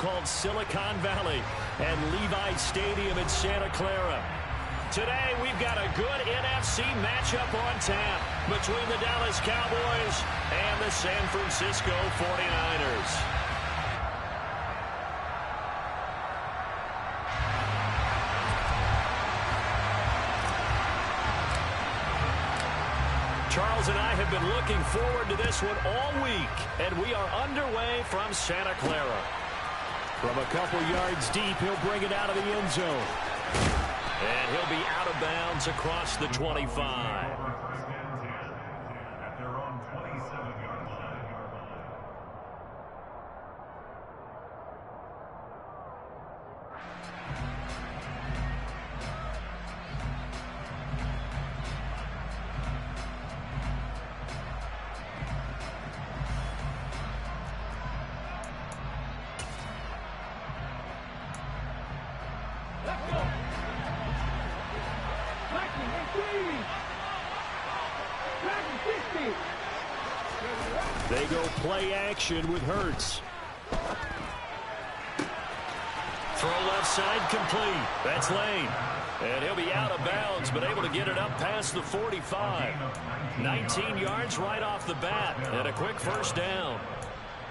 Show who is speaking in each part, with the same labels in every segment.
Speaker 1: so-called Silicon Valley and Levi Stadium in Santa Clara. Today, we've got a good NFC matchup on tap between the Dallas Cowboys and the San Francisco 49ers. Charles and I have been looking forward to this one all week, and we are underway from Santa Clara. From a couple yards deep, he'll bring it out of the end zone. And he'll be out of bounds across the 25. They go play action with Hurts. Throw left side complete. That's Lane. And he'll be out of bounds, but able to get it up past the 45. 19 yards right off the bat, and a quick first down.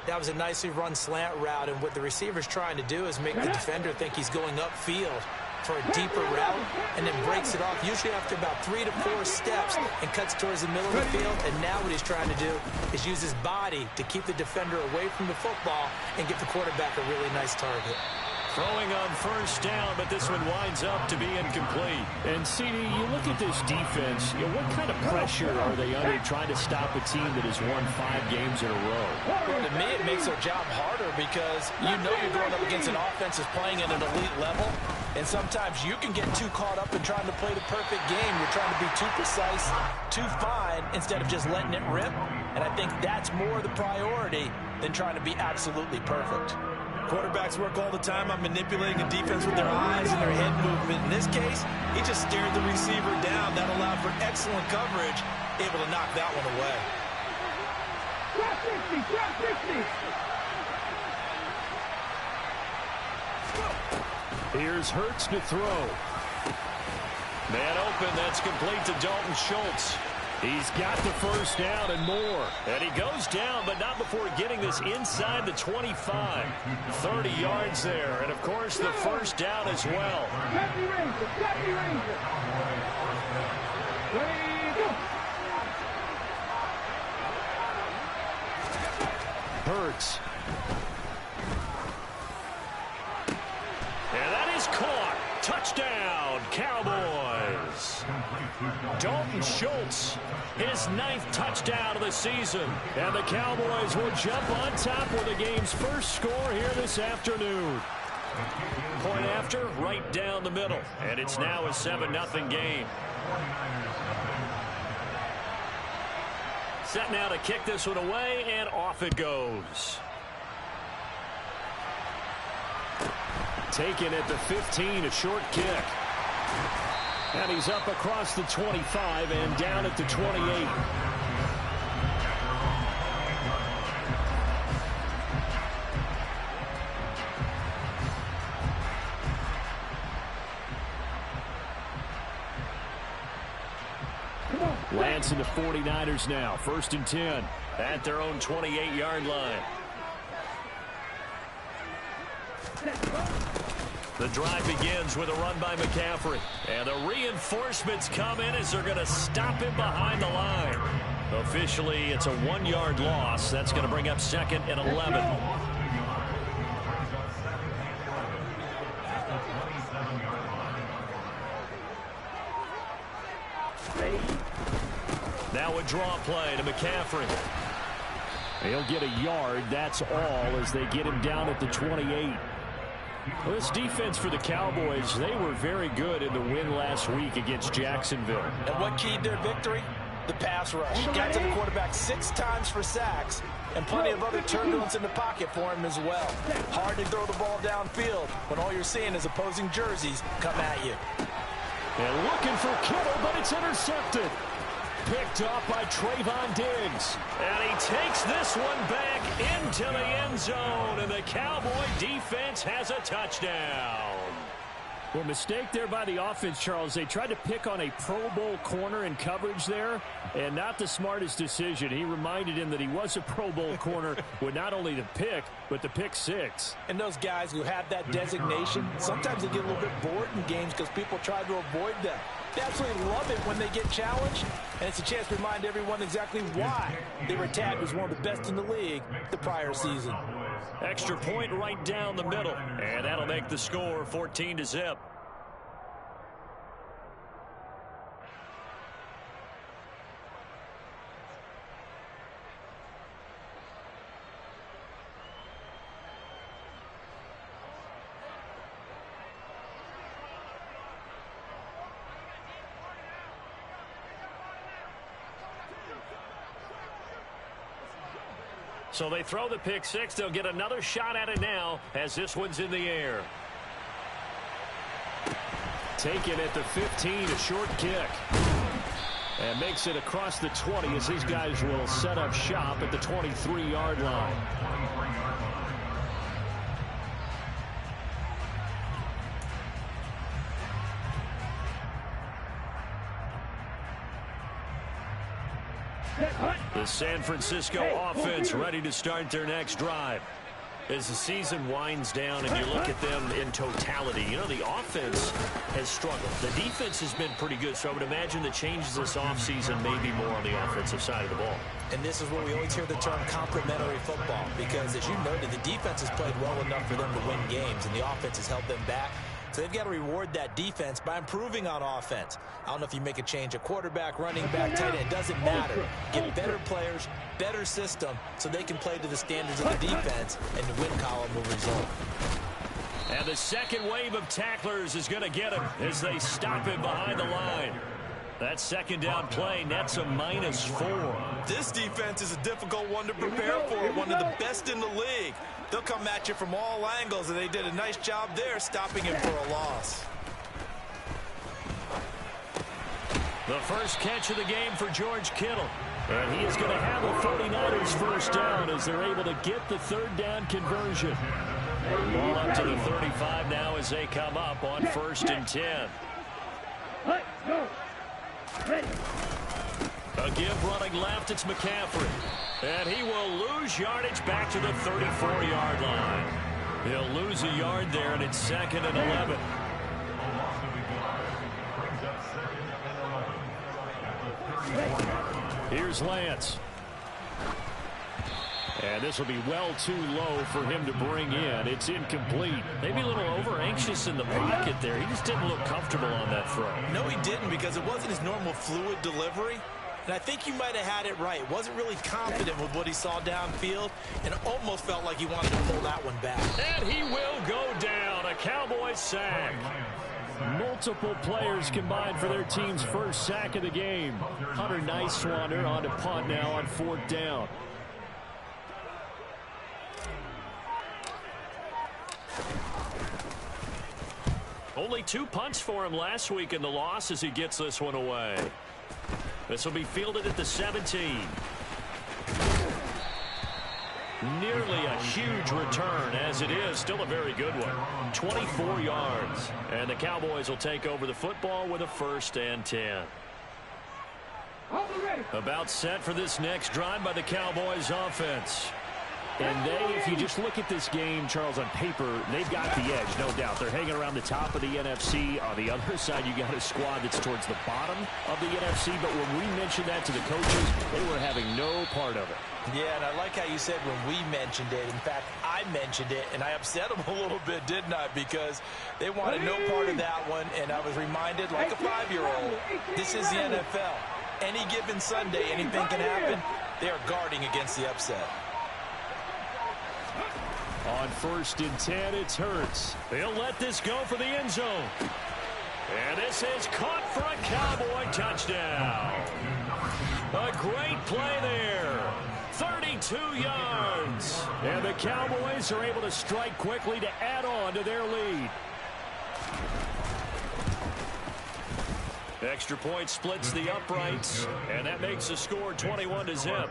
Speaker 2: That was a nicely run slant route, and what the receiver's trying to do is make the defender think he's going upfield for a deeper route, and then breaks it off, usually after about 3 to 4 steps, and cuts towards the middle of the field. And now what he's trying to do is use his body to keep the defender away from the football and get the quarterback a really nice target.
Speaker 1: Throwing on first down, but this one winds up to be incomplete.
Speaker 3: And, CD, you look at this defense, what kind of pressure are they under trying to stop a team that has won 5 games in a row?
Speaker 2: Well, to me, it makes their job harder because you know you're going up against an offense that's playing at an elite level, and sometimes you can get too caught up in trying to play the perfect game. You're trying to be too precise, too fine, instead of just letting it rip. And I think that's more the priority than trying to be absolutely perfect.
Speaker 4: Quarterbacks work all the time on manipulating a defense with their eyes and their head movement. In this case, he just stared the receiver down. That allowed for excellent coverage, able to knock that one away.
Speaker 1: Here's Hurts to throw. Man open, that's complete to Dalton Schultz. He's got the first down and more. And he goes down, but not before getting this inside the 25. 30 yards there. And, of course, the first down as well. Hurts. And that is caught. Touchdown, Cowboys. Dalton Schultz, his 9th touchdown of the season. And the Cowboys will jump on top with the game's first score here this afternoon. Point after, right down the middle. And it's now a 7-0 game. Set now to kick this one away, and off it goes. Taken at the 15, a short kick. And he's up across the 25 and down at the 28. Lance and the 49ers now, 1st and 10 at their own 28-yard line. The drive begins with a run by McCaffrey. And the reinforcements come in as they're going to stop him behind the line. Officially, it's a 1-yard loss. That's going to bring up 2nd and 11. Now a draw play to McCaffrey. He'll get a yard, that's all, as they get him down at the 28. Well, this defense for the Cowboys, they were very good in the win last week against Jacksonville.
Speaker 2: And what keyed their victory? The pass rush. Got to the quarterback 6 times for sacks, and plenty of other turbulence in the pocket for him as well. Hard to throw the ball downfield when all you're seeing is opposing jerseys come at you.
Speaker 1: And looking for Kittle, but it's intercepted. Picked off by Trayvon Diggs. And he takes this one back into the end zone. And the Cowboy defense has a touchdown.
Speaker 3: Well, mistake there by the offense, Charles. They tried to pick on a Pro Bowl corner in coverage there, and not the smartest decision. He reminded him that he was a Pro Bowl corner with not only the pick, but the pick six.
Speaker 2: And those guys who have that designation, sometimes they get a little bit bored in games because people try to avoid them. They absolutely love it when they get challenged, and it's a chance to remind everyone exactly why they were tagged as one of the best in the league the prior season.
Speaker 1: Extra point right down the middle, and that'll make the score 14-0. So they throw the pick six. They'll get another shot at it now as this one's in the air. Taken at the 15, a short kick. And makes it across the 20 as these guys will set up shop at the 23-yard line. The San Francisco offense ready to start their next drive. As the season winds down and you look at them in totality, you know, the offense has struggled. The defense has been pretty good, so I would imagine the changes this offseason may be more on the offensive side of the ball.
Speaker 2: And this is where we always hear the term complementary football, because as you noted, the defense has played well enough for them to win games, and the offense has held them back. So they've got to reward that defense by improving on offense. I don't know if you make a change at quarterback, running back, tight end. It doesn't matter. Get better players, better system, so they can play to the standards of the defense, and the win column will result.
Speaker 1: And the second wave of tacklers is going to get him as they stop him behind the line. That second down play nets a -4.
Speaker 4: This defense is a difficult one to prepare for, one of the best in the league. They'll come at you from all angles, and they did a nice job there stopping him for a loss.
Speaker 1: The first catch of the game for George Kittle. And he is going to have a 49ers first down as they're able to get the third down conversion. Ball up to the 35 now as they come up on 1st and 10. A give running left, it's McCaffrey. And he will lose yardage back to the 34-yard line. He'll lose a yard there, and it's 2nd and 11. Here's Lance. And this will be well too low for him to bring in. It's incomplete. Maybe a little over-anxious in the pocket there. He just didn't look comfortable on that throw.
Speaker 4: No, he didn't, because it wasn't his normal fluid delivery. And I think you might have had it right. Wasn't really confident with what he saw downfield, and almost felt like he wanted to pull that one back.
Speaker 1: And he will go down. A Cowboy sack.
Speaker 3: Multiple players combined for their team's first sack of the game. Hunter Niswander on to punt now on 4th down.
Speaker 1: Only 2 punts for him last week in the loss as he gets this one away. This will be fielded at the 17. Nearly a huge return, as it is still a very good one. 24 yards. And the Cowboys will take over the football with a 1st and 10. About set for this next drive by the Cowboys offense.
Speaker 3: And they, if you just look at this game, Charles, on paper, they've got the edge, no doubt. They're hanging around the top of the NFC. On the other side, you got a squad that's towards the bottom of the NFC. But when we mentioned that to the coaches, they were having no part of it.
Speaker 2: Yeah, and I like how you said when we mentioned it. In fact, I mentioned it, and I upset them a little bit, didn't I? Because they wanted no part of that one, and I was reminded, like a 5-year-old, this is the NFL. Any given Sunday, anything can happen. They are guarding against the upset.
Speaker 3: On 1st and 10, it's Hurts.
Speaker 1: They'll let this go for the end zone. And this is caught for a Cowboy touchdown. A great play there. 32 yards.
Speaker 3: And the Cowboys are able to strike quickly to add on to their lead.
Speaker 1: Extra point splits the uprights, and that makes the score 21-0.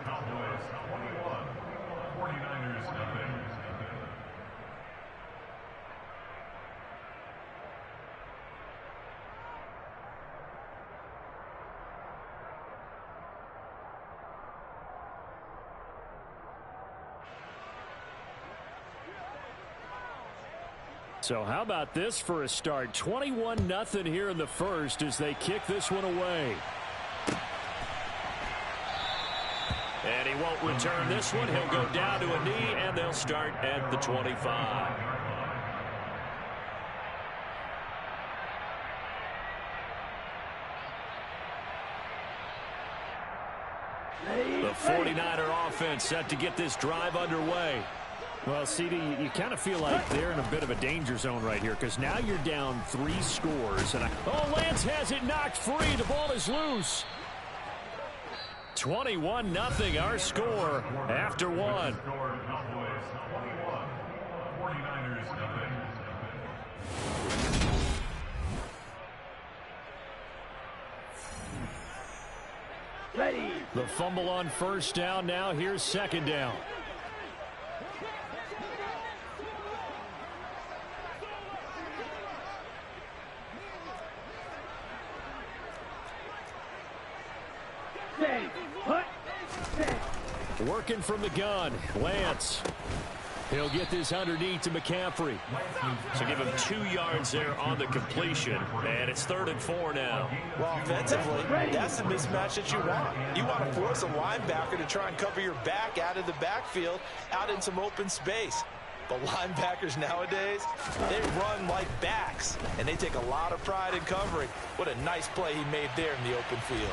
Speaker 1: So how about this for a start? 21-0 here in the first as they kick this one away. And he won't return this one. He'll go down to a knee, and they'll start at the 25. The 49er offense set to get this drive underway. Well, CD, you kind of feel like they're in a bit of a danger zone right here because now you're down 3 scores. And Lance has it knocked free. The ball is loose. 21-0 our score after 1.
Speaker 5: Ready.
Speaker 1: The fumble on first down. Now here's second down. Working from the gun, Lance. He'll get this underneath to McCaffrey. So give him 2 yards there on the completion, and it's 3rd and 4 now.
Speaker 4: Well, offensively, that's the mismatch that you want. You want to force a linebacker to try and cover your back out of the backfield, out in some open space. But linebackers nowadays, they run like backs, and they take a lot of pride in covering. What a nice play he made there in the open field.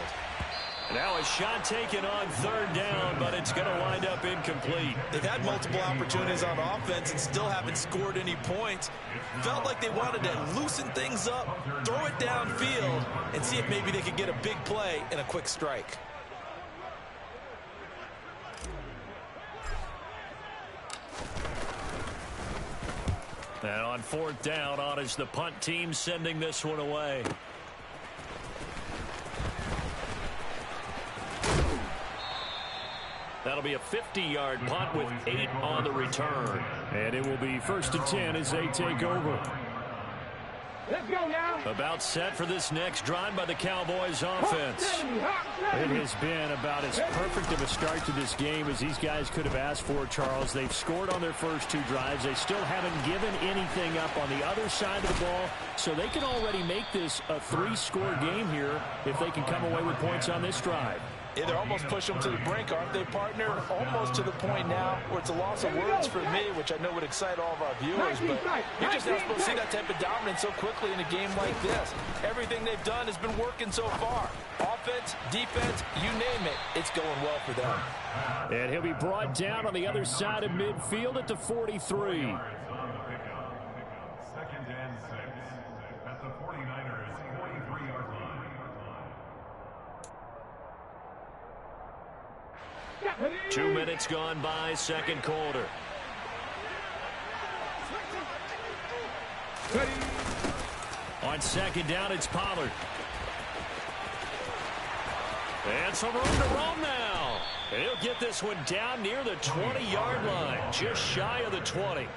Speaker 1: Now a shot taken on 3rd down, but it's going to wind up incomplete.
Speaker 4: They've had multiple opportunities on offense and still haven't scored any points. Felt like they wanted to loosen things up, throw it downfield, and see if maybe they could get a big play and a quick strike.
Speaker 1: And on 4th down, on is the punt team sending this one away. That'll be a 50-yard punt with 8 on the return. And it will be 1st and 10 as they take over.
Speaker 5: Let's go now.
Speaker 1: About set for this next drive by the Cowboys offense. It has been about as perfect of a start to this game as these guys could have asked for, Charles. They've scored on their first 2 drives. They still haven't given anything up on the other side of the ball, so they can already make this a 3-score game here if they can come away with points on this drive.
Speaker 4: Yeah, they're almost pushing them to the brink, aren't they, partner? Almost to the point now where it's a loss of words for me, which I know would excite all of our viewers, but you're just not supposed to see that type of dominance so quickly in a game like this. Everything they've done has been working so far. Offense, defense, you name it, it's going well for them.
Speaker 1: And he'll be brought down on the other side of midfield at the 43.
Speaker 6: 2nd and 6 at the 49ers 43-yard line.
Speaker 1: 2 minutes gone by, 2nd quarter. On 2nd down, it's Pollard. And some room to roam now. And he'll get this one down near the 20-yard line, just shy of the 20.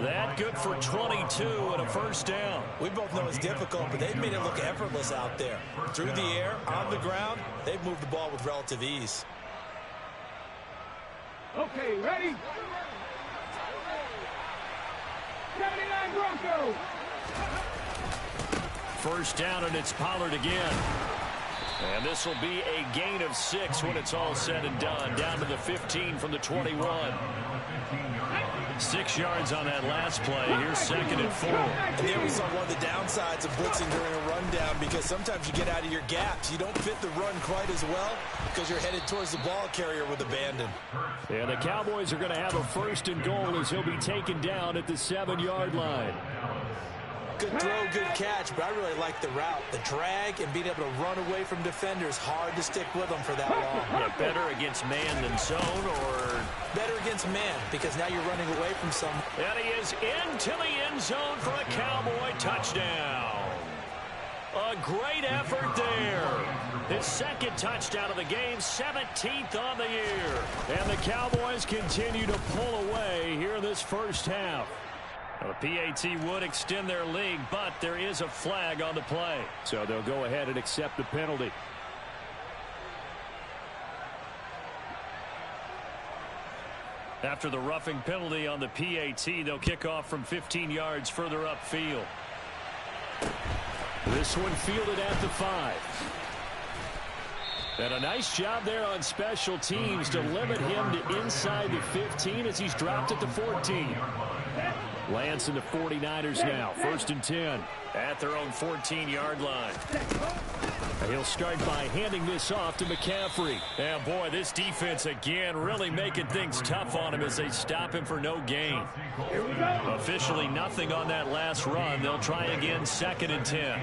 Speaker 1: That good for 22 and a 1st down.
Speaker 4: We both know it's difficult, but they've made it look effortless out there. Through the air, on the ground, they've moved the ball with relative ease.
Speaker 5: Okay, ready? 79 Broncos.
Speaker 1: 1st down, and it's Pollard again. And this will be a gain of 6 when it's all said and done. Down to the 15 from the 21. 6 yards on that last play. Here's 2nd and 4.
Speaker 4: And there we saw one of the downsides of blitzing during a rundown, because sometimes you get out of your gaps. You don't fit the run quite as well because you're headed towards the ball carrier with abandon.
Speaker 1: And the Cowboys are going to have a 1st and goal as he'll be taken down at the 7-yard line.
Speaker 2: Good throw, good catch, but I really like the route. The drag and being able to run away from defenders, hard to stick with them for that long.
Speaker 1: Yeah, better against man than zone, or
Speaker 2: better against man, because now you're running away from some.
Speaker 1: And he is into the end zone for a Cowboy touchdown. A great effort there. His second touchdown of the game, 17th on the year. And the Cowboys continue to pull away here in this first half. Well, the PAT would extend their lead, but there is a flag on the play. So they'll go ahead and accept the penalty. After the roughing penalty on the PAT, they'll kick off from 15 yards further upfield. This one fielded at the 5. And a nice job there on special teams to limit him to inside the 15 as he's dropped at the 14. Lance and the 49ers now, 1st and 10 at their own 14-yard line. He'll start by handing this off to McCaffrey. And boy, this defense again really making things tough on him as they stop him for no gain. Officially nothing on that last run. They'll try again, 2nd and 10.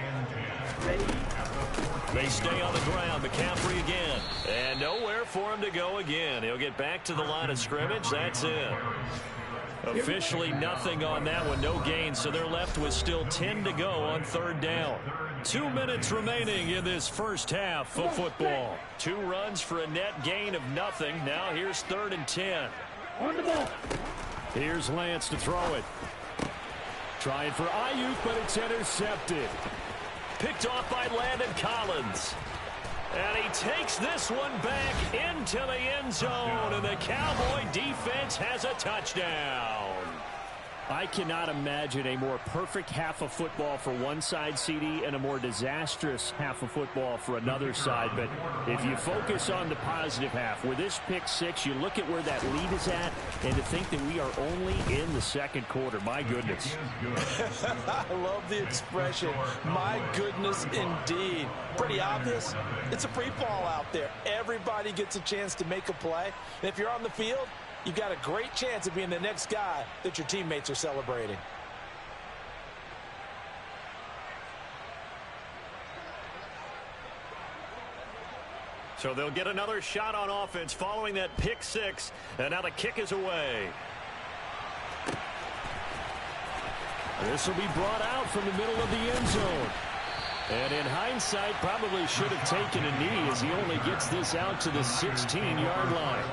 Speaker 1: They stay on the ground. McCaffrey again. And nowhere for him to go again. He'll get back to the line of scrimmage. That's it. Officially nothing on that one. No gain. So they're left with still 10 to go on 3rd down. 2 minutes remaining in this first half of football. 2 runs for a net gain of nothing. Now here's 3rd and 10.
Speaker 5: On the ball.
Speaker 1: Here's Lance to throw it. Trying for Ayuk, but it's intercepted. Picked off by Landon Collins. And he takes this one back into the end zone, and the Cowboy defense has a touchdown. I cannot imagine a more perfect half of football for one side, CD, and a more disastrous half of football for another side. But if you focus on the positive half, with this pick 6, you look at where that lead is at, and to think that we are only in the 2nd quarter. My goodness.
Speaker 2: I love the expression, my goodness indeed. Pretty obvious. It's a free fall out there. Everybody gets a chance to make a play. And if you're on the field, you've got a great chance of being the next guy that your teammates are celebrating.
Speaker 1: So they'll get another shot on offense following that pick 6. And now the kick is away. This will be brought out from the middle of the end zone. And in hindsight, probably should have taken a knee as he only gets this out to the 16-yard line.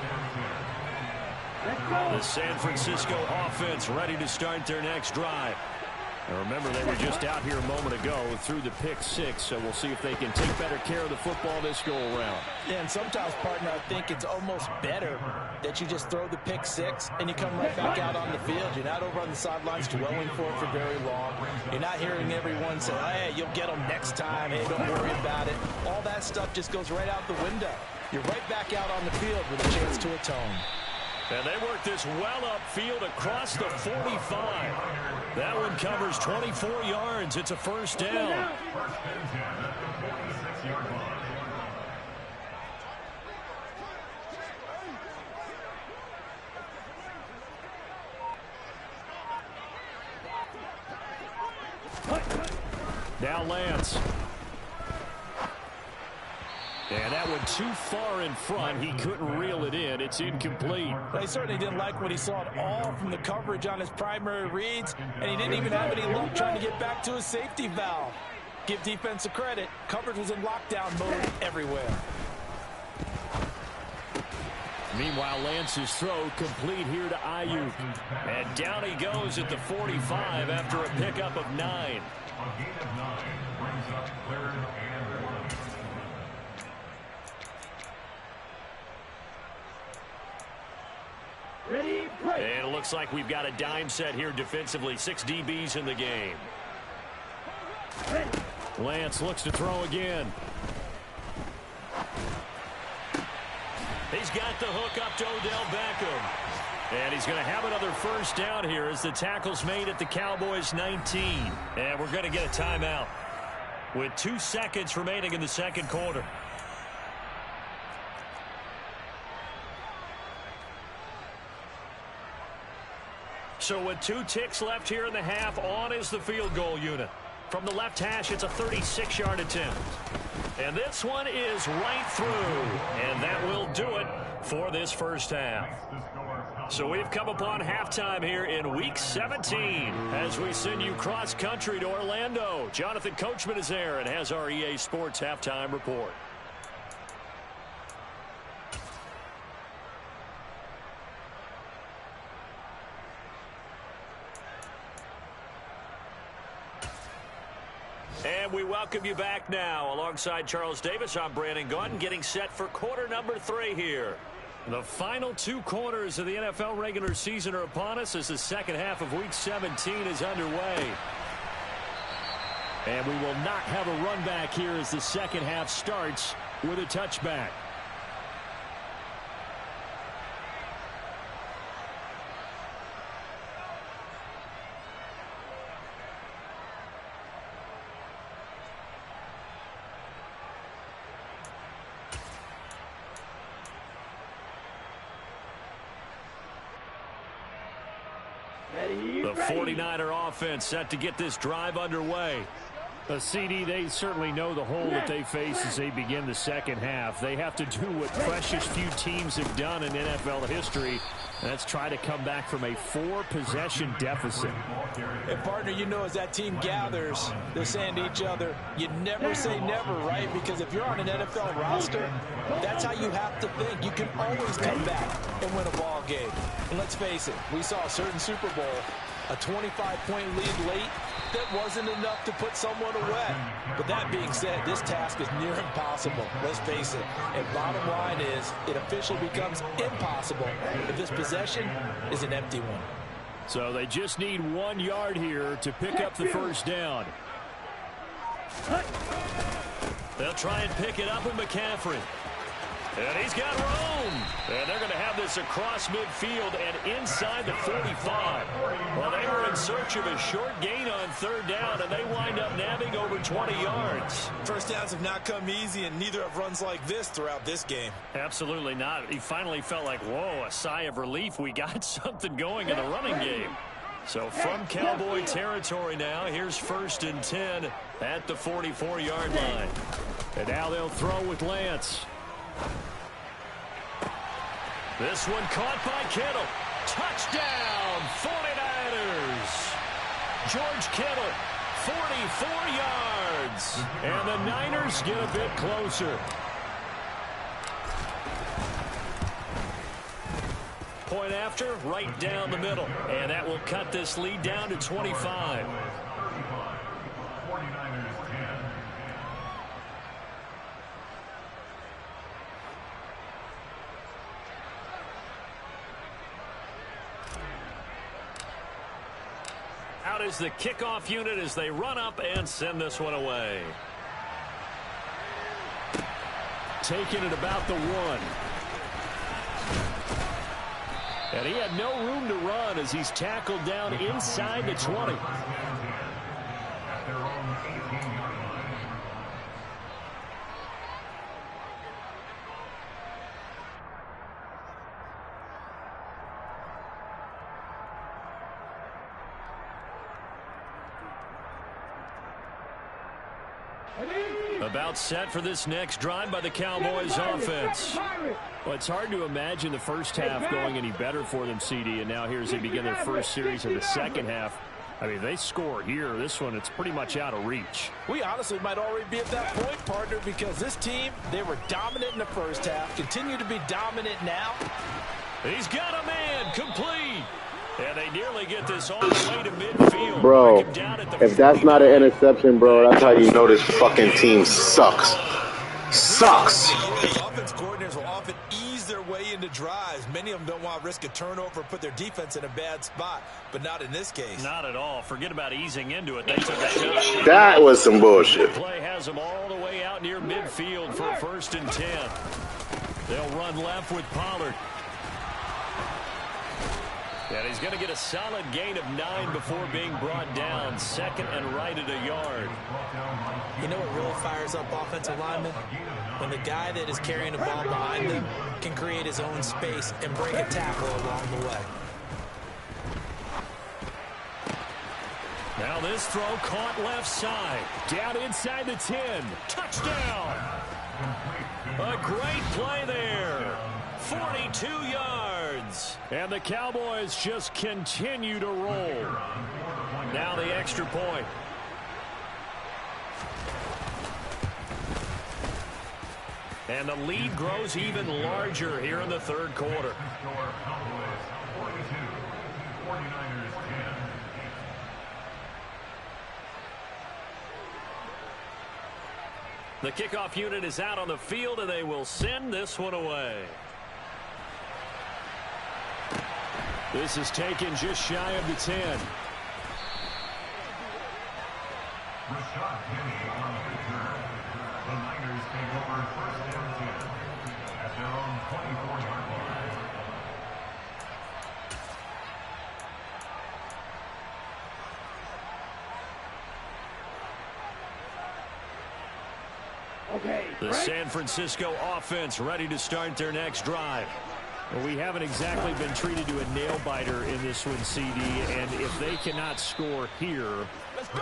Speaker 1: The San Francisco offense ready to start their next drive. And remember, they were just out here a moment ago through the pick 6, so we'll see if they can take better care of the football this go-around.
Speaker 2: Yeah, and sometimes, partner, I think it's almost better that you just throw the pick 6 and you come right back out on the field. You're not over on the sidelines dwelling for it for very long. You're not hearing everyone say, hey, you'll get them next time. Hey, don't worry about it. All that stuff just goes right out the window. You're right back out on the field with a chance to atone.
Speaker 1: And they work this well upfield across the 45. That one covers 24 yards. It's a 1st down. Now Lance. And that one too far in front. He couldn't reel it in. It's incomplete.
Speaker 2: He certainly didn't like what he saw at all from the coverage on his primary reads, and he didn't even have any luck trying to get back to his safety valve. Give defense a credit. Coverage was in lockdown mode everywhere.
Speaker 1: Meanwhile, Lance's throw complete here to Ayuk. And down he goes at the 45 after a pickup of 9.
Speaker 6: A gain of 9 brings up 3rd and 1.
Speaker 5: Ready, play.
Speaker 1: And it looks like we've got a dime set here defensively. 6 DBs in the game. Lance looks to throw again. He's got the hook up to Odell Beckham. And he's going to have another 1st down here as the tackle's made at the Cowboys 19. And we're going to get a timeout with 2 seconds remaining in the 2nd quarter. So with 2 ticks left here in the half, on is the field goal unit. From the left hash, it's a 36-yard attempt. And this one is right through. And that will do it for this first half. So we've come upon halftime here in Week 17 as we send you cross-country to Orlando. Jonathan Coachman is there and has our EA Sports halftime report. And we welcome you back now. Alongside Charles Davis, I'm Brandon Gaudin, getting set for quarter number 3 here. The final 2 quarters of the NFL regular season are upon us as the second half of Week 17 is underway. And we will not have a run back here as the second half starts with a touchback. The 49er offense set to get this drive underway. The CD, they certainly know the hole that they face as they begin the second half. They have to do what precious few teams have done in NFL history. That's try to come back from a 4-possession deficit.
Speaker 2: And, partner, you know, as that team gathers, they're saying to each other, you never say never, right? Because if you're on an NFL roster, that's how you have to think. You can always come back and win a ball game. And let's face it, we saw a certain Super Bowl, a 25-point lead late, that wasn't enough to put someone away. But that being said, this task is near impossible. Let's face it. And bottom line is, it officially becomes impossible if this possession is an empty one.
Speaker 1: So they just need 1 yard here to pick up the first down. They'll try and pick it up with McCaffrey. And he's got room. And they're going to have this across midfield and inside the 45. Well, they were in search of a short gain on third down, and they wind up nabbing over 20 yards.
Speaker 2: First downs have not come easy, and neither have runs like this throughout this game.
Speaker 1: Absolutely not. He finally felt like, whoa, a sigh of relief. We got something going in the running game. So from Cowboy territory now, here's 1st and 10 at the 44-yard line. And now they'll throw with Lance. This one caught by Kittle. Touchdown, 49ers. George Kittle, 44 yards. And the Niners get a bit closer. Point after, right down the middle. And that will cut this lead down to 25.
Speaker 6: 49ers 10.
Speaker 1: Out is the kickoff unit as they run up and send this one away. Taking it about the 1. And he had no room to run as he's tackled down inside the 20.
Speaker 6: At their own 18-yard line.
Speaker 1: About set for this next drive by the Cowboys offense. Well, it's hard to imagine the first half going any better for them, CD, and now here as they begin their first series of the second half. I mean, they score here. This one, it's pretty much out of reach.
Speaker 2: We honestly might already be at that point, partner, because this team, they were dominant in the first half, continue to be dominant now.
Speaker 1: He's got a man, complete. And they nearly get this all the way to midfield.
Speaker 7: Bro, if that's not an interception, bro, that's how you know this fucking team sucks. Sucks.
Speaker 2: The offense coordinators will often ease their way into drives. Many of them don't want to risk a turnover or put their defense in a bad spot, but not in this case.
Speaker 1: Not at all. Forget about easing into it. They took a shot.
Speaker 7: That was some bullshit.
Speaker 1: The play has them all the way out near midfield for a 1st and 10. They'll run left with Pollard. And he's going to get a solid gain of 9 before being brought down. 2nd and right at a yard.
Speaker 2: You know what really fires up offensive linemen? When the guy that is carrying the ball behind them can create his own space and break a tackle along the way.
Speaker 1: Now this throw caught left side. Down inside the 10. Touchdown. A great play there. 42 yards. Woods. And the Cowboys just continue to roll. Now the extra point. And the lead grows even larger here in the third quarter. The kickoff unit is out on the field, and they will send this one away. This is taken just shy of the 10.
Speaker 6: Rashad Penny on the return. The Niners take over first and 10 at their own 24-yard line.
Speaker 5: Okay.
Speaker 1: The San Francisco offense ready to start their next drive. Well, we haven't exactly been treated to a nail-biter in this one, CD, and if they cannot score here,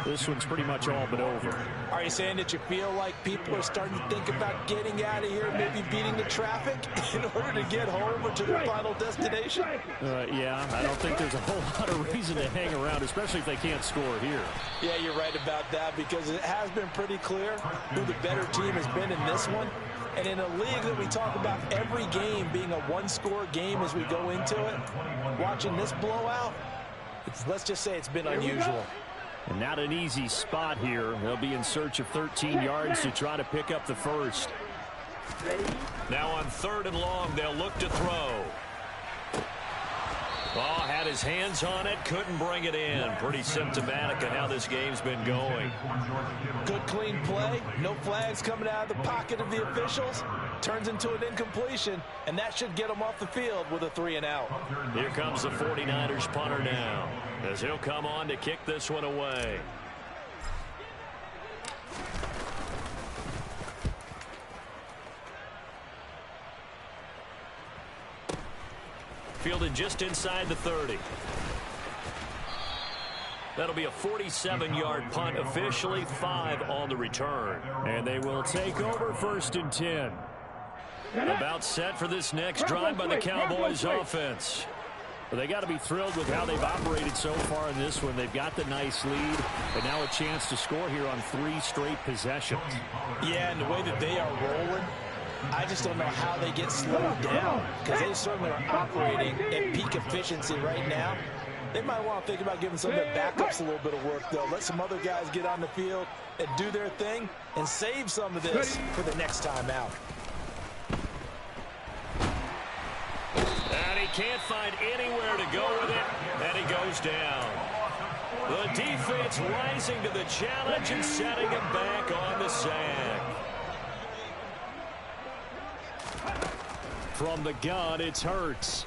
Speaker 1: this one's pretty much all but over.
Speaker 2: Are you saying that you feel like people are starting to think about getting out of here, maybe beating the traffic in order to get home or to their final destination?
Speaker 1: Yeah, I don't think there's a whole lot of reason to hang around, especially if they can't score here.
Speaker 2: Yeah, you're right about that, because it has been pretty clear who the better team has been in this one. And in a league that we talk about every game being a one-score game as we go into it, watching this blowout, let's just say it's been unusual.
Speaker 1: And not an easy spot here. They'll be in search of 13 yards to try to pick up the first. Now on 3rd and long, they'll look to throw. Oh, had his hands on it, couldn't bring it in. Pretty symptomatic of how this game's been going.
Speaker 2: Good clean play, no flags coming out of the pocket of the officials. Turns into an incompletion, and that should get him off the field with a 3-and-out.
Speaker 1: Here comes the 49ers punter now, as he'll come on to kick this one away. Fielded just inside the 30. That'll be a 47-yard punt, officially 5 on the return. And they will take over 1st and 10. About set for this next drive by the Cowboys offense. Well, they got to be thrilled with how they've operated so far in this one. They've got the nice lead, and now a chance to score here on 3 straight possessions.
Speaker 2: Yeah, and the way that they are rolling, I just don't know how they get slowed down, because they certainly are operating at peak efficiency right now. They might want to think about giving some of their backups a little bit of work, though. Let some other guys get on the field and do their thing and save some of this for the next time out.
Speaker 1: And he can't find anywhere to go with it, and he goes down. The defense rising to the challenge and setting him back on the sack. From the gun, it's Hurts.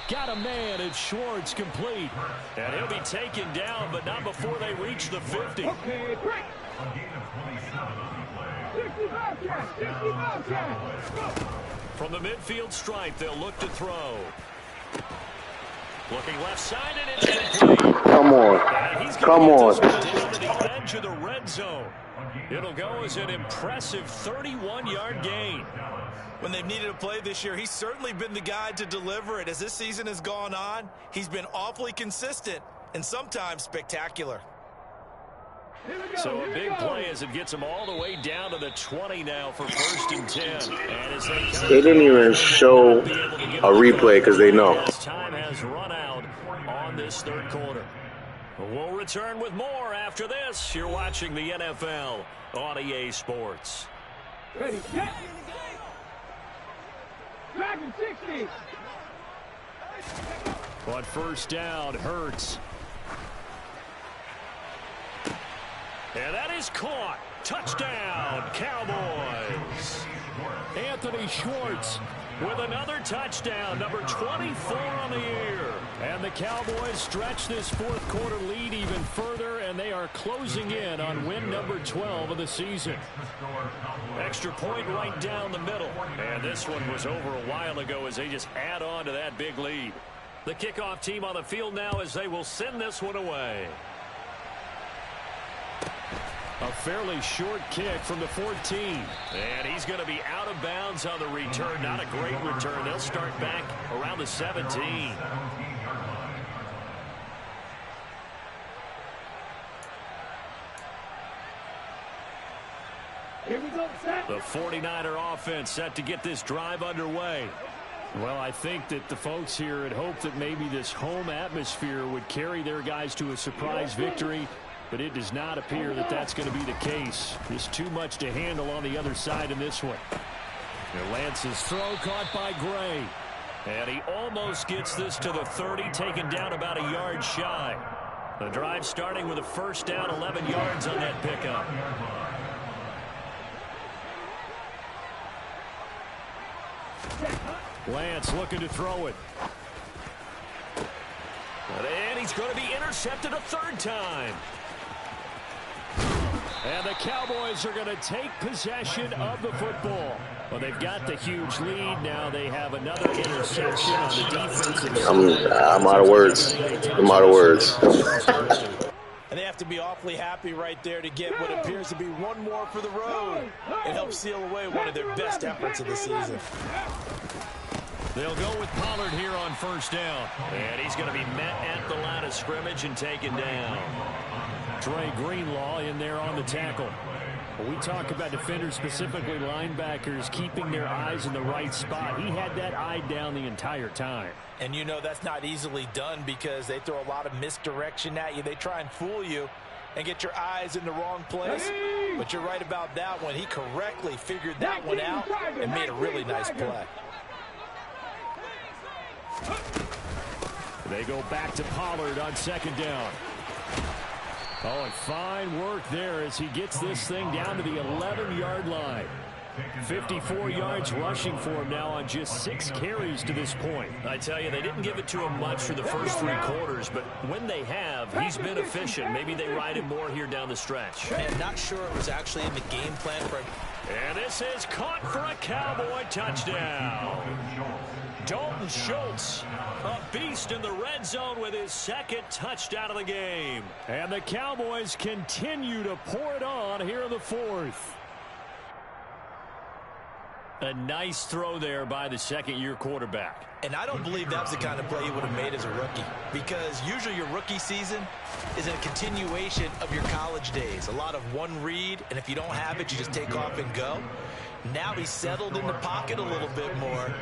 Speaker 1: Got a man, it's Schwartz, complete. And he'll be taken down, but not before they reach the 50.
Speaker 5: Okay, break. 65 catch, 65 catch.
Speaker 1: From the midfield stripe, they'll look to throw. Looking left side, and it's complete.
Speaker 7: Come on.
Speaker 1: And he's
Speaker 7: Come
Speaker 1: going
Speaker 7: on.
Speaker 1: to get this one down to the edge of the red zone. It'll go as an impressive 31-yard gain.
Speaker 2: When they've needed a play this year, he's certainly been the guy to deliver it. As this season has gone on, he's been awfully consistent and sometimes spectacular.
Speaker 1: So a big play as it gets them all the way down to the 20 now for 1st and 10. And as
Speaker 7: They didn't even show a replay because they know.
Speaker 1: Time has run out on this 3rd quarter. We'll return with more after this. You're watching the NFL on EA Sports.
Speaker 5: Ready, set. Dragon 60.
Speaker 1: But 1st down, Hurts. And that is caught. Touchdown, Cowboys. Anthony Schwartz with another touchdown, number 24 on the year. And the Cowboys stretch this 4th quarter lead even further, and they are closing in on win number 12 of the season. Extra point right down the middle. And this one was over a while ago as they just add on to that big lead. The kickoff team on the field now as they will send this one away.
Speaker 3: A fairly short kick from the 14. And he's going to be out of bounds on the return. Not a great return. They'll start back around the 17.
Speaker 5: Here we go, set.
Speaker 3: The 49er offense set to get this drive underway. Well, I think that the folks here had hoped that maybe this home atmosphere would carry their guys to a surprise victory, but it does not appear that that's going to be the case. There's too much to handle on the other side in this one. And Lance's throw caught by Gray. And he almost gets this to the 30, taken down about a yard shy. The drive starting with a first down, 11 yards on that pickup. Lance looking to throw it. And he's going to be intercepted a third time. And the Cowboys are going to take possession of the football. Well, they've got the huge lead. Now they have another interception on the defensive side.
Speaker 7: I'm out of words. I'm out of words.
Speaker 2: And they have to be awfully happy right there to get what appears to be one more for the road. It helps seal away one of their best efforts of the season.
Speaker 3: They'll go with Pollard here on first down. And he's going to be met at the line of scrimmage and taken down. Dre Greenlaw in there on the tackle. When we talk about defenders, specifically linebackers, keeping their eyes in the right spot, he had that eye down the entire time.
Speaker 2: And you know that's not easily done because they throw a lot of misdirection at you. They try and fool you and get your eyes in the wrong place. But you're right about that one. He correctly figured that one out and made a really nice play.
Speaker 3: They go back to Pollard on second down. Oh, and fine work there as he gets this thing down to the 11-yard line. 54 yards rushing for him now on just 6 carries to this point. I tell you, they didn't give it to him much for the first 3 quarters, but when they have, he's been efficient. Maybe they ride him more here down the stretch.
Speaker 2: And not sure it was actually in the game plan for him.
Speaker 3: And this is caught for a Cowboy touchdown. Dalton Schultz, a beast in the red zone with his second touchdown of the game. And the Cowboys continue to pour it on here in the 4th. A nice throw there by the second-year quarterback.
Speaker 2: And I don't believe that was the kind of play he would have made as a rookie, because usually your rookie season is a continuation of your college days. A lot of one read, and if you don't have it, you just take off and go. Now he's settled in the pocket a little bit more,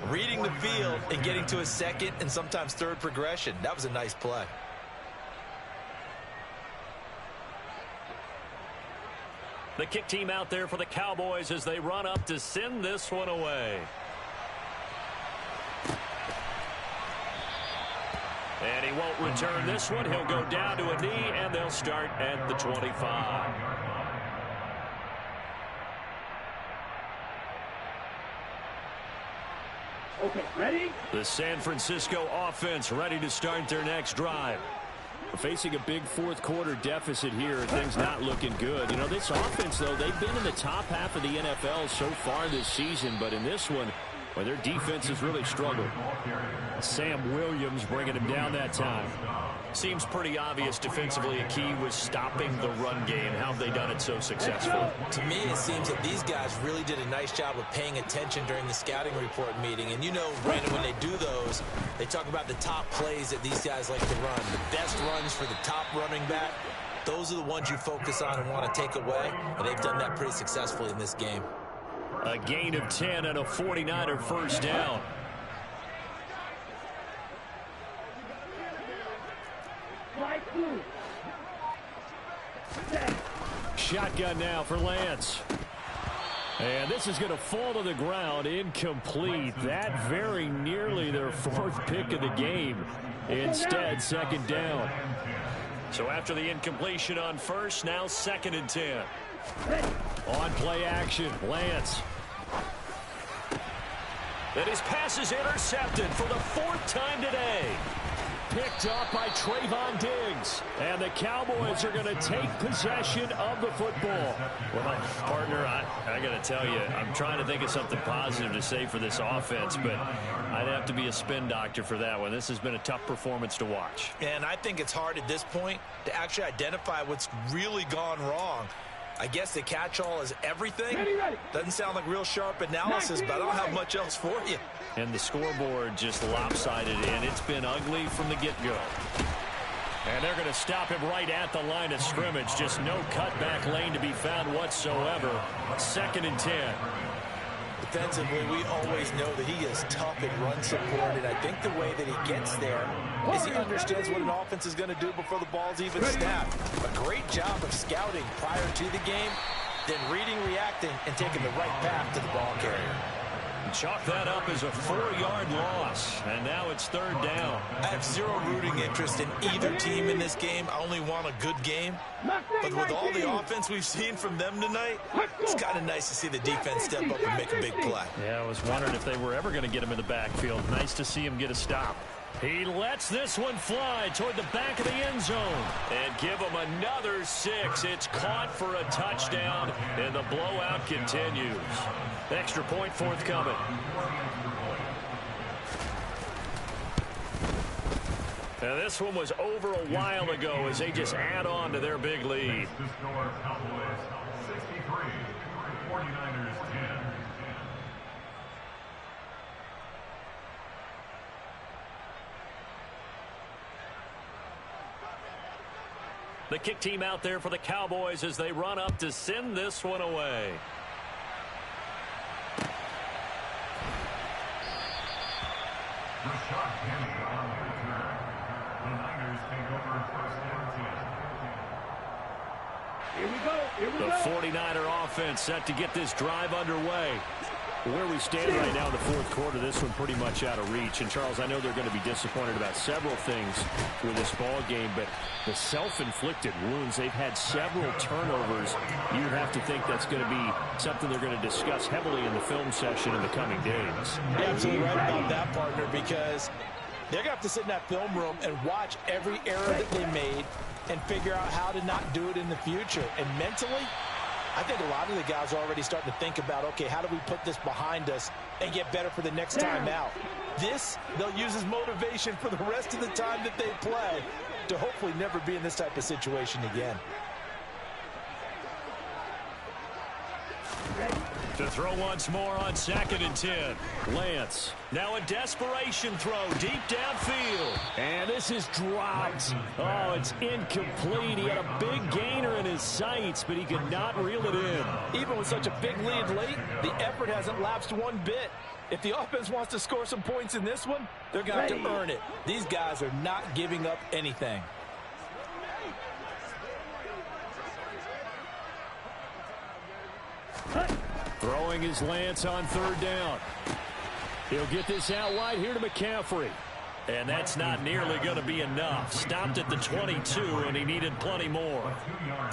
Speaker 2: reading the field and getting to a second and sometimes third progression. That was a nice play.
Speaker 3: The kick team out there for the Cowboys as they run up to send this one away. And he won't return this one. He'll go down to a knee, and they'll start at the 25.
Speaker 5: Okay, ready?
Speaker 3: The San Francisco offense ready to start their next drive. Facing a big fourth quarter deficit here, things not looking good. You know, this offense, though, they've been in the top half of the NFL so far this season, but in this one, well, their defense has really struggled. Sam Williams bringing him down that time. Seems pretty obvious defensively a key was stopping the run game. How have they done it so successfully?
Speaker 2: To me, it seems that these guys really did a nice job of paying attention during the scouting report meeting. And you know, Brandon, when they do those, they talk about the top plays that these guys like to run. The best runs for the top running back, those are the ones you focus on and want to take away. And they've done that pretty successfully in this game.
Speaker 3: A gain of 10 and a 49er first down. Shotgun now for Lance. And this is going to fall to the ground, incomplete. That very nearly their 4th pick of the game. Instead, second down. So after the incompletion on first, now 2nd and 10. On play action, Lance. And his pass is intercepted for the 4th time today.
Speaker 1: picked up by Trayvon Diggs. And the Cowboys are going to take possession of the football.
Speaker 3: Well, partner, I got to tell you, I'm trying to think of something positive to say for this offense, but I'd have to be a spin doctor for that one. This has been a tough performance to watch.
Speaker 2: And I think it's hard at this point to actually identify what's really gone wrong. I guess the catch-all is everything. Doesn't sound like real sharp analysis, but I don't have much else for you.
Speaker 3: And the scoreboard just lopsided, and it's been ugly from the get-go.
Speaker 1: And they're going to stop him right at the line of scrimmage. Just no cutback lane to be found whatsoever. 2nd and 10.
Speaker 2: Defensively, we always know that he is tough in run support, and I think the way that he gets there is he understands what an offense is going to do before the ball's even snapped. A great job of scouting prior to the game, then reading, reacting, and taking the right path to the ball carrier.
Speaker 1: Chalk that up as a 4-yard loss, and now it's 3rd down.
Speaker 2: I have zero rooting interest in either team in this game. I only want a good game. But with all the offense we've seen from them tonight, it's kind of nice to see the defense step up and make a big play.
Speaker 3: Yeah, I was wondering if they were ever going to get him in the backfield. Nice to see him get a stop.
Speaker 1: He lets this one fly toward the back of the end zone. And give him another 6. It's caught for a touchdown, and the blowout continues. Extra point forthcoming. Now this one was over a while ago as they just add on to their big lead.
Speaker 6: The score, Cowboys 63, 49ers 10.
Speaker 1: The kick team out there for the Cowboys as they run up to send this one away.
Speaker 6: Rashad Penny on the return. The Niners take over 1st and 10.
Speaker 5: Here we go. Here we
Speaker 1: The
Speaker 5: go.
Speaker 1: 49er offense set to get this drive underway. Where we stand right now in the 4th quarter, this one pretty much out of reach. And, Charles, I know they're going to be disappointed about several things with this ball game, but the self-inflicted wounds, they've had several turnovers. You'd have to think that's going to be something they're going to discuss heavily in the film session in the coming days.
Speaker 2: You're absolutely right about that, partner, because they're going to have to sit in that film room and watch every error that they made and figure out how to not do it in the future. And mentally, I think a lot of the guys are already starting to think about, okay, how do we put this behind us and get better for the next time out? This, they'll use as motivation for the rest of the time that they play to hopefully never be in this type of situation again.
Speaker 1: To throw once more on 2nd and 10. Lance. Now a desperation throw deep downfield. And this is dropped. Oh, it's incomplete. He had a big gainer in his sights, but he could not reel it in.
Speaker 2: Even with such a big lead late, the effort hasn't lapsed one bit. If the offense wants to score some points in this one, they're going to have to earn it. These guys are not giving up anything.
Speaker 1: Throwing his Lance on 3rd down. He'll get this out wide here to McCaffrey. And that's not nearly going to be enough. Stopped at the 22, and he needed plenty more.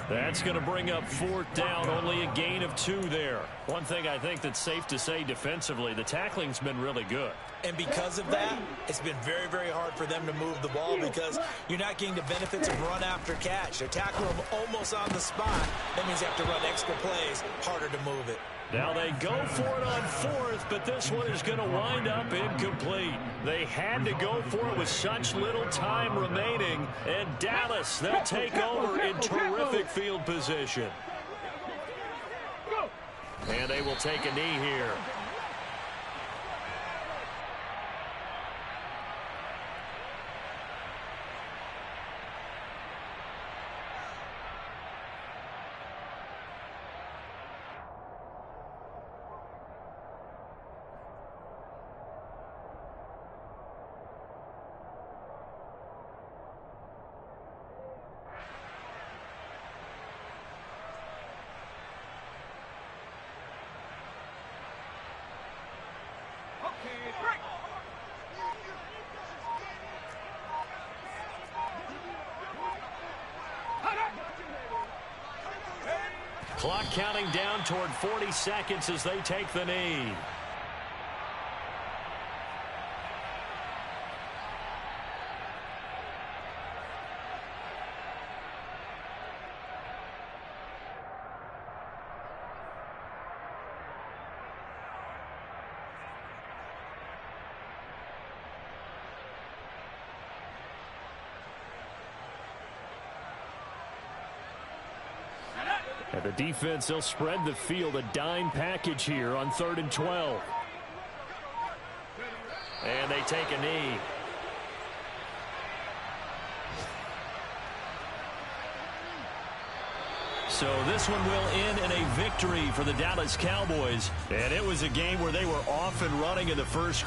Speaker 1: That's going to bring up 4th down, only a gain of 2 there. One thing I think that's safe to say defensively, the tackling's been really good.
Speaker 2: And because of that, it's been very, very hard for them to move the ball because you're not getting the benefits of run after catch. They're tackling them almost on the spot. That means they have to run extra plays, harder to move it.
Speaker 1: Now they go for it on 4th, but this one is going to wind up incomplete. They had to go for it with such little time remaining. And Dallas, they'll take over in terrific field position. And they will take a knee here. Clock counting down toward 40 seconds as they take the knee. The defense, they'll spread the field, a dime package here on 3rd and 12. And they take a knee. So this one will end in a victory for the Dallas Cowboys. And it was a game where they were off and running in the first quarter.